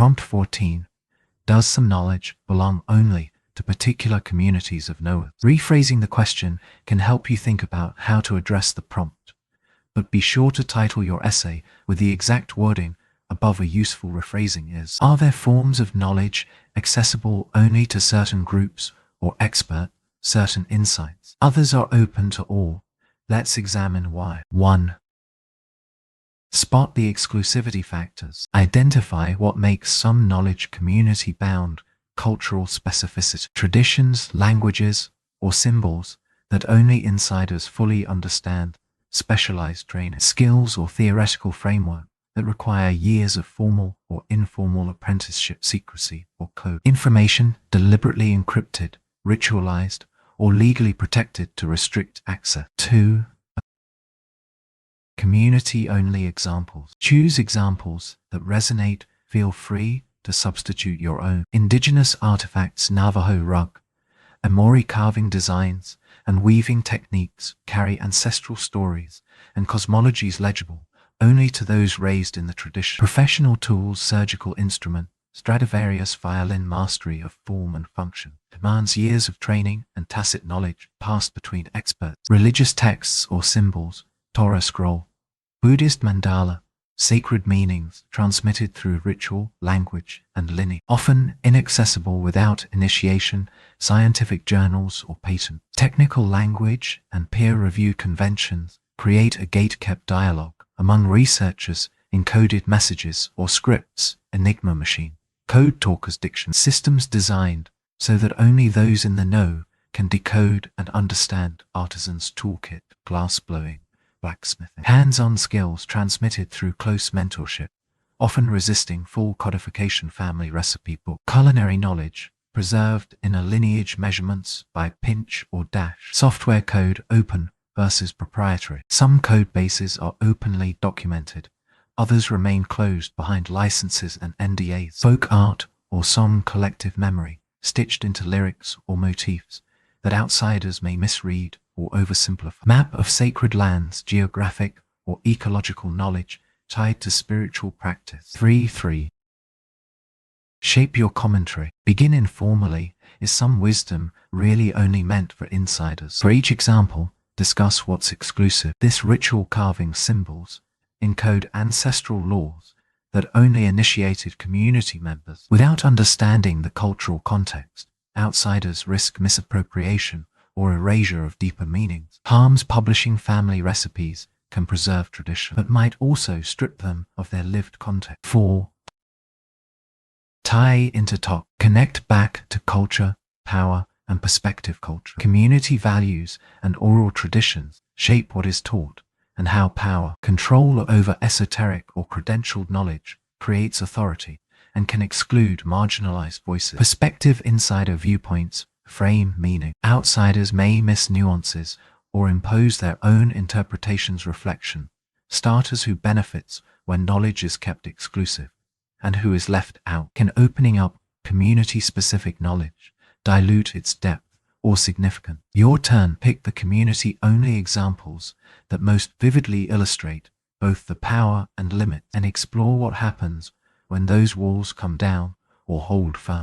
Prompt 14. Does some knowledge belong only to particular communities of knowers? Rephrasing the question can help you think about how to address the prompt, but be sure to title your essay with the exact wording above. A useful rephrasing is: are there forms of knowledge accessible only to certain groups or expert certain insights? Others are open to all. Let's examine why. 1. Spot the exclusivity factors. Identify what makes some knowledge community-bound, cultural specificity, traditions, languages, or symbols that only insiders fully understand, specialized training, skills or theoretical framework that require years of formal or informal apprenticeship, secrecy or code. Information deliberately encrypted, ritualized, or legally protected to restrict access. 2. Community-only examples. Choose examples that resonate. Feel free to substitute your own. Indigenous artifacts, Navajo rug, Amori carving designs, and weaving techniques carry ancestral stories and cosmologies legible only to those raised in the tradition. Professional tools, surgical instrument, Stradivarius violin, mastery of form and function demands years of training and tacit knowledge passed between experts. Religious texts or symbols, Torah scroll, Buddhist mandala, sacred meanings transmitted through ritual, language, and lineage, often inaccessible without initiation, scientific journals or patent. Technical language and peer review conventions create a gate-kept dialogue among researchers, encoded messages or scripts, enigma machine, code talkers, diction, systems designed so that only those in the know can decode and understand. Artisan's toolkit, glass blowing, blacksmithing. Hands-on skills transmitted through close mentorship, often resisting full codification. Family recipe book. Culinary knowledge, preserved in a lineage, measurements by pinch or dash. Software code, open versus proprietary. Some code bases are openly documented, others remain closed behind licenses and NDAs. Folk art or song, collective memory, stitched into lyrics or motifs that outsiders may misread or oversimplify. Map of sacred lands, geographic or ecological knowledge tied to spiritual practice. 3. Shape your commentary. Begin informally. Is some wisdom really only meant for insiders? For each example, discuss what's exclusive. This ritual carving symbols encode ancestral laws that only initiated community members. Without understanding the cultural context, outsiders risk misappropriation or erasure of deeper meanings. Harms publishing family recipes can preserve tradition, but might also strip them of their lived context. 4. Tie into TOK. Connect back to culture, power, and perspective. Culture, community values, and oral traditions shape what is taught, and how power, control over esoteric or credentialed knowledge creates authority and can exclude marginalized voices. Perspective, insider viewpoints frame meaning. Outsiders may miss nuances or impose their own interpretations. Reflection, starters who benefits when knowledge is kept exclusive and who is left out. Can opening up community-specific knowledge dilute its depth or significance? Your turn. Pick the community-only examples that most vividly illustrate both the power and limits, and explore what happens when those walls come down or hold firm.